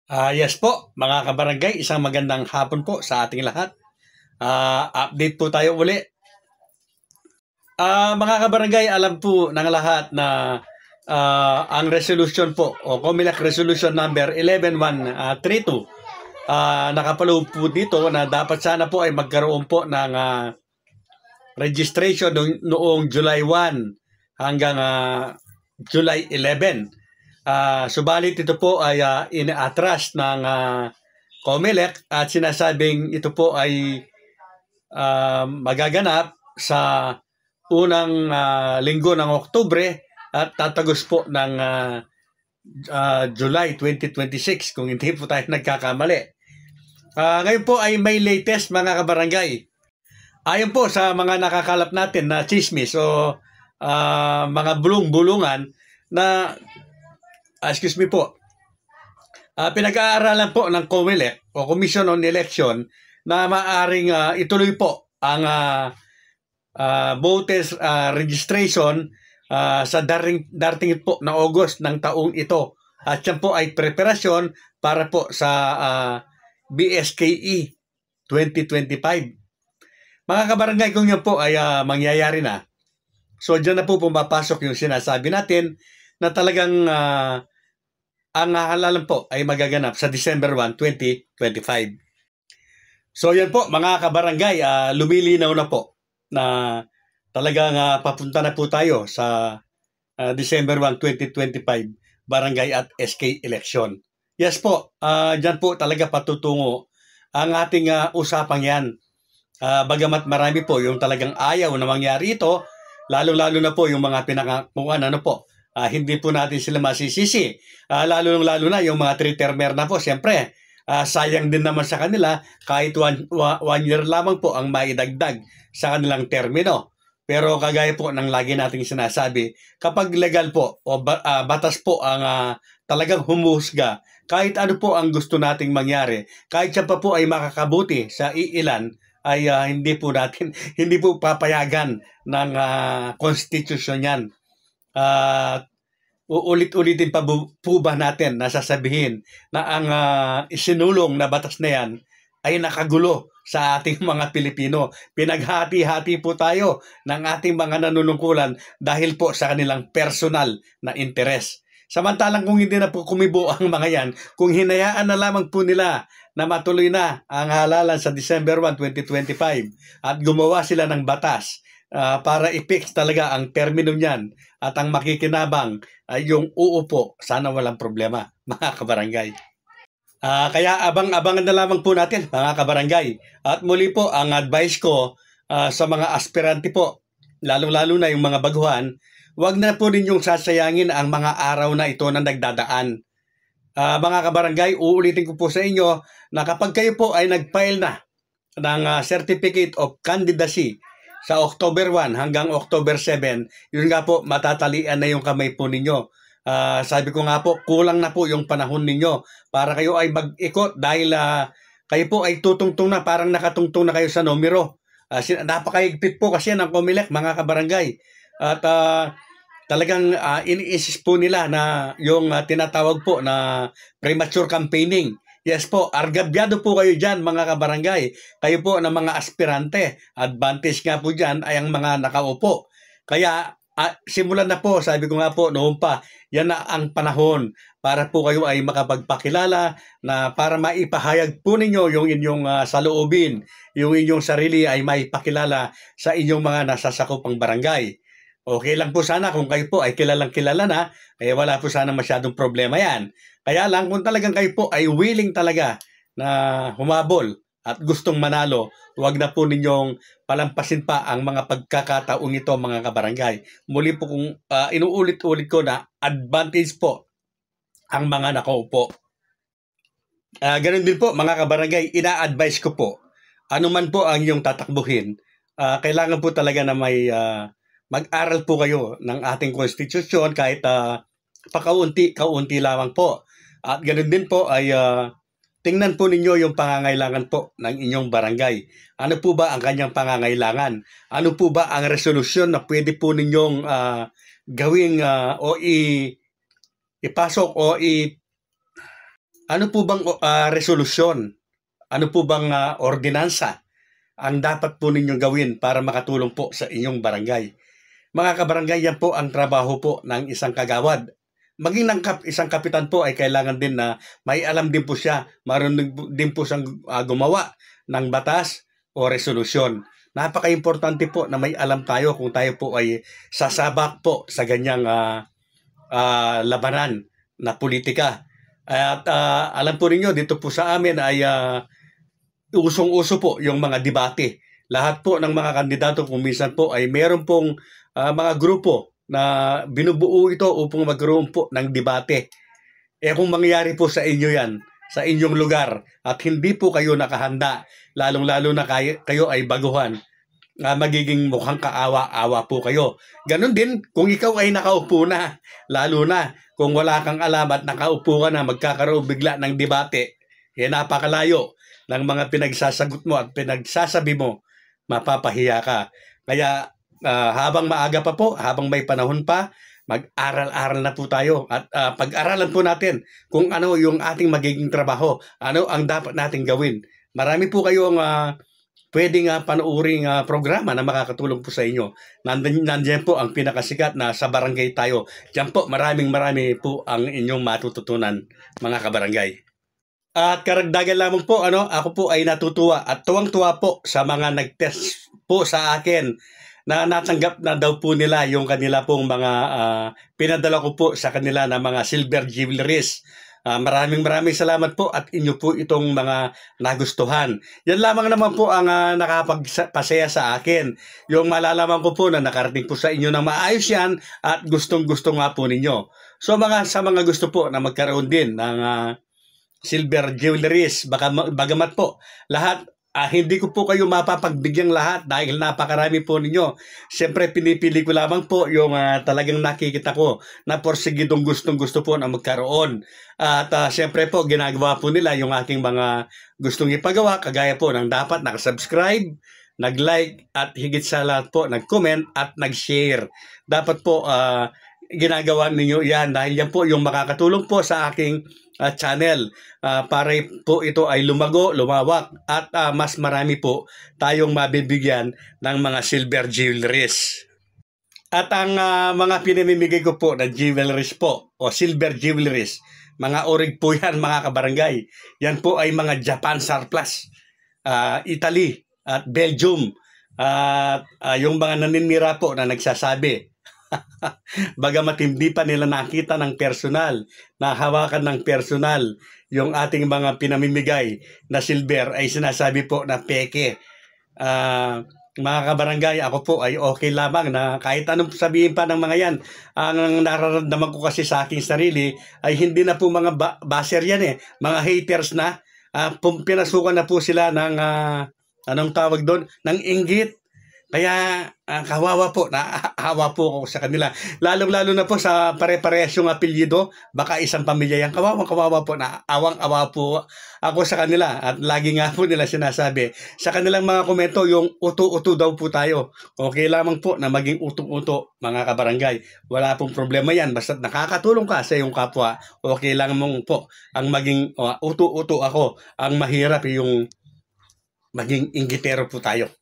Yes po, mga kabarangay, isang magandang hapon po sa ating lahat. Update po tayo uli. Mga kabarangay, alam po ng lahat na ang resolution po o COMELEC Resolution number 11132 nakapaloob po dito na dapat sana po ay magkaroon po ng registration noong July 1 hanggang July 11. Subalit ito po ay ina-atras ng COMELEC at sinasabing ito po ay magaganap sa unang linggo ng Oktubre at tatagos po ng July 2026 kung hindi po tayo nagkakamali. Ngayon po ay may latest mga kabarangay. Ayon po sa mga nakakalap natin na chismis o mga bulong-bulungan na excuse me po, pinag-aaralan po ng COMELEC o Commission on Election na maaaring ituloy po ang voters registration sa darating po na August ng taong ito. At yan po ay preparasyon para po sa BSKE 2025. Mga kabarangay, kung yan po ay mangyayari na, so dyan na po pumapasok yung sinasabi natin na talagang ang halalan po ay magaganap sa December 1, 2025. So yan po mga kabarangay, lumilinaw na po na talagang papunta na po tayo sa December 1, 2025 barangay at SK election. Yes po, dyan po talaga patutungo ang ating usapang yan. Bagamat marami po yung talagang ayaw na mangyari ito, lalo-lalo na po yung mga pinangakuan, hindi po natin sila masisisi. Lalo na yung mga three-termer na po, siyempre, sayang din naman sa kanila kahit one year lamang po ang maidagdag sa kanilang termino. Pero kagaya po ng lagi nating sinasabi, kapag legal po o batas po ang talagang humusga, kahit ano po ang gusto nating mangyari, kahit siya pa po ay makakabuti sa iilan, ay hindi po papayagan ng konstitusyon yan. Uulit-ulitin pa po ba natin na sasabihin na ang isinulong na batas na yan ay nakagulo sa ating mga Pilipino. Pinaghati-hati po tayo ng ating mga nanunungkulan dahil po sa kanilang personal na interes. Samantalang kung hindi na po kumibo ang mga yan, kung hinayaan na lamang po nila na matuloy na ang halalan sa December 1, 2025 at gumawa sila ng batas para i-fix talaga ang termino niyan at ang makikinabang ay yung uupo, sana walang problema mga kabarangay. Kaya abang-abangan na lamang po natin mga kabarangay. At muli po ang advice ko sa mga aspirante po, lalo-lalo na yung mga baguhan, wag na po ninyong sasayangin ang mga araw na ito na nagdadaan. Mga kabarangay, uulitin ko po sa inyo na kapag kayo po ay nag-file na ng Certificate of Candidacy sa October 1 hanggang October 7, yun nga po, matatalian na yung kamay po ninyo. Sabi ko nga po, kulang na po yung panahon ninyo para kayo ay mag-ikot dahil kayo po ay tutungtong na, parang nakatungtong na kayo sa numero. Napakahigpit po kasi ng COMELEC mga kabarangay. At talagang iniisis po nila na yung tinatawag po na premature campaigning. Yes po, argabyado po kayo dyan mga kabarangay. Kayo po na mga aspirante. Advantage nga po dyan ay ang mga nakaupo. Kaya simulan na po, sabi ko nga po noon pa, yan na ang panahon para po kayo ay makapagpakilala na para maipahayag po ninyo yung inyong saloobin, yung inyong sarili ay maipakilala sa inyong mga nasasakupang barangay. Okay lang po sana kung kayo po ay kilalang-kilala na, wala po sana masyadong problema yan. Kaya lang kung talagang kayo po ay willing talaga na humabol at gustong manalo, huwag na po ninyong palampasin pa ang mga pagkakataong ito mga kabarangay. Muli po kung inuulit-ulit ko na advantage po ang mga nakaupo. Ganun din po mga kabarangay, ina-advise ko po, anuman po ang iyong tatakbuhin, kailangan po talaga na may mag-aral po kayo ng ating konstitusyon kahit pakaunti-kaunti lamang po. At ganun din po ay tingnan po ninyo yung pangangailangan po ng inyong barangay. Ano po ba ang kanyang pangangailangan? Ano po ba ang resolusyon na pwede po ninyong gawing o ipasok o Ano po bang resolusyon? Ano po bang ordinansa ang dapat po ninyong gawin para makatulong po sa inyong barangay? Mga kabarangay, yan po ang trabaho po ng isang kagawad. Maging ng isang kapitan po ay kailangan din na may alam din po siya, marunong din po siyang gumawa ng batas o resolusyon. Napaka-importante po na may alam tayo kung tayo po ay sasabak po sa ganyang labanan na politika. At alam po ninyo, dito po sa amin ay usong-uso po yung mga debate. Lahat po ng mga kandidato kung minsan po ay meron pong mga grupo na binubuo ito upang magkaroon po ng debate. Kung mangyayari po sa inyo yan, sa inyong lugar, at hindi po kayo nakahanda, lalong-lalo na kayo ay baguhan, magiging mukhang kaawa-awa po kayo. Ganon din kung ikaw ay nakaupo na, lalo na kung wala kang alam at nakaupo ka na, magkakaroon bigla ng debate, napakalayo ng mga pinagsasagot mo at pinagsasabi mo, mapapahiya ka. Kaya habang maaga pa po, habang may panahon pa, mag-aral-aral na po tayo at pag-aralan po natin kung ano yung ating magiging trabaho, ano ang dapat nating gawin. Marami po kayong pwedeng panuuring programa na makakatulong po sa inyo. Nandiyan po ang pinakasikat na Sa Barangay Tayo. Diyan po marami po ang inyong matututunan, mga kabarangay. At karagdagan lamang po, ako po ay natutuwa at tuwang-tuwa po sa mga nag-test po sa akin na natanggap na daw po nila yung kanila pong mga pinadala ko po sa kanila na mga silver jewelries. Maraming salamat po at inyo po itong mga nagustuhan. Yan lamang naman po ang nakapagpasaya sa akin. Yung malalaman ko po na nakarating po sa inyo ng maayos yan at gustong-gusto nga po ninyo. So sa mga gusto po na magkaroon din ng silver jewelries, bagamat po lahat, hindi ko po kayo mapapagbigyang lahat dahil napakarami po ninyo. Siyempre, pinipili ko lamang po yung talagang nakikita ko na porsigidong gustong-gusto po na magkaroon. At siyempre po, ginagawa po nila yung aking mga gustong ipagawa, kagaya po ng dapat nakasubscribe, nag-like, at higit sa lahat po, nag-comment at nag-share. Dapat po, ginagawa ninyo yan dahil yan po yung makakatulong po sa aking channel para po ito ay lumago, lumawak at mas marami po tayong mabibigyan ng mga silver jewelries. At ang mga pinamimigay ko po na jewelries po o silver jewelries, mga orig po yan, mga kabarangay. Yan po ay mga Japan surplus, Italy at Belgium. Yung mga naninira po na nagsasabi, bagamat hindi pa nila nakita ng personal, nahawakan ng personal yung ating mga pinamimigay na silver, ay sinasabi po na peke. Mga kabarangay, ako po ay okay lamang na kahit anong sabihin pa ng mga yan. Ang nararamdaman ko kasi sa aking sarili ay hindi na po mga baser yan mga haters na. Pinasukan na po sila ng anong tawag doon, ng inggit. Kaya kawawa po, naawa po ako sa kanila. Lalong-lalo na po sa pare-parehas yung apelyido, baka isang pamilya yan. Kawawa po, naawang-awa po ako sa kanila. At lagi nga po nila sinasabi, sa kanilang mga komento, yung uto-uto daw po tayo. Okay lamang po na maging uto-uto, mga kabarangay. Wala pong problema yan. Basta nakakatulong ka sa iyong kapwa, okay lang mong po ang maging uto-uto ako. Ang mahirap yung maging inggitero po tayo.